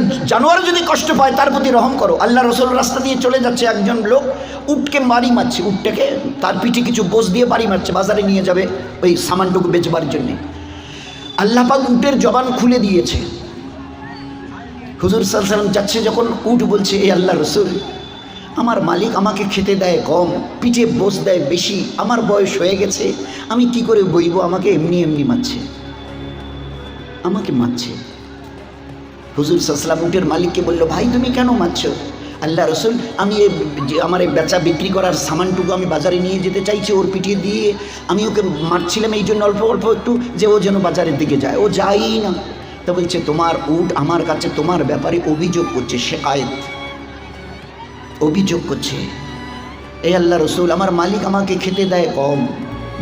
একটা জানোয়ার যদি কষ্ট পায় তার প্রতি রহম করো। আল্লাহ রসুল রাস্তা দিয়ে চলে যাচ্ছে, একজন লোক উটকে বাড়ি মারছে, উটটাকে তার পিঠে কিছু বোঝ দিয়ে বাড়ি মারছে, বাজারে নিয়ে যাবে ওই সামানটুকু বেচবার জন্যে। আল্লাহ পাক উটের জবান খুলে দিয়েছে। হুজুর সাল্লাল্লাহু আলাইহি ওয়াসাল্লাম যাচ্ছে যখন, উট বলছে, এ আল্লাহ রসুল, আমার মালিক আমাকে খেতে দেয় কম, পিঠে বোঝ দেয় বেশি, আমার বয়স হয়ে গেছে, আমি কি করে বইব, আমাকে এমনি এমনি মারছে, আমাকে মারছে। হুজুর সাল্লাল্লাহু আলাইহি ওয়াসাল্লাম উটের মালিককে বলল, ভাই তুমি কেন মারছো? আল্লাহ রসুল, আমি আমার এই বেচা বিক্রি করার সামানটুকু আমি বাজারে নিয়ে যেতে চাইছি, ওর পিঠে দিয়ে আমি ওকে মারছিলাম এই জন্য অল্প অল্প একটু, যে ও যেন বাজারের দিকে যায়, ও যায়ই না। তা বলছে, তোমার উট আমার কাছে তোমার ব্যাপারে অভিযোগ করছে, শেকায়েত, অভিযোগ করছে। এই আল্লাহ রসুল, আমার মালিক আমাকে খেতে দেয় কম,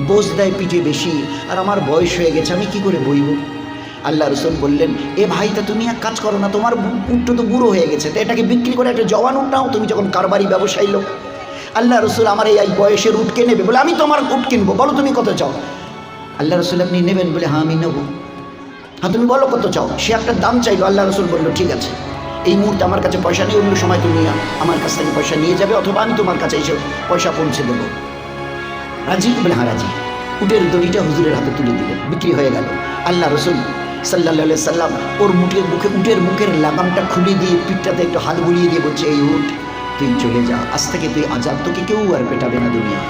বোঝ দেয় পিঠে বেশি, আর আমার বয়স হয়ে গেছে, আমি কি করে বইব? আল্লাহ রসুল বললেন, এ ভাই, তা তুমি এক কাজ করো না, তোমার উটটা তো বুড়ো হয়ে গেছে, তো এটাকে বিক্রি করে একটা জওয়ান উট নাও, তুমি যখন কারবারি ব্যবসায়ী লোক। আল্লাহ রসুল, আমার এই বয়সের উট কে নেবে? বলে, আমি তোমার উট কিনবো, বলো তুমি কত চাও? আল্লাহ রসুল, আপনি নেবেন? বলে, হ্যাঁ আমি নেবো। হ্যাঁ তুমি বলো কত চাও। সে একটা দাম চাইলো। আল্লাহ রসুল বললো, ঠিক আছে, এই মুহূর্তে আমার কাছে পয়সা নেই, অন্য সময় তুমি আমার কাছ থেকে পয়সা নিয়ে যাবে, অথবা আমি তোমার কাছে এসে পয়সা পৌঁছে দেবো। রাজি? বলে, হ্যাঁ রাজি। উটের দড়িটা হুজুরের হাতে তুলে দিলেন, বিক্রি হয়ে গেল। আল্লাহ রসুল সাল্লাল্লাহু আলাইহি সাল্লাম ওর উটের মুখের লাগামটা খুলে দিয়ে পিঠটাতে একটু হাত বুলিয়ে দিয়ে বলছে, এই উট, তুই চলে যা, আজ থেকে তুই আজাদ, তোকে কেউ আর পেটাবে না দুনিয়া।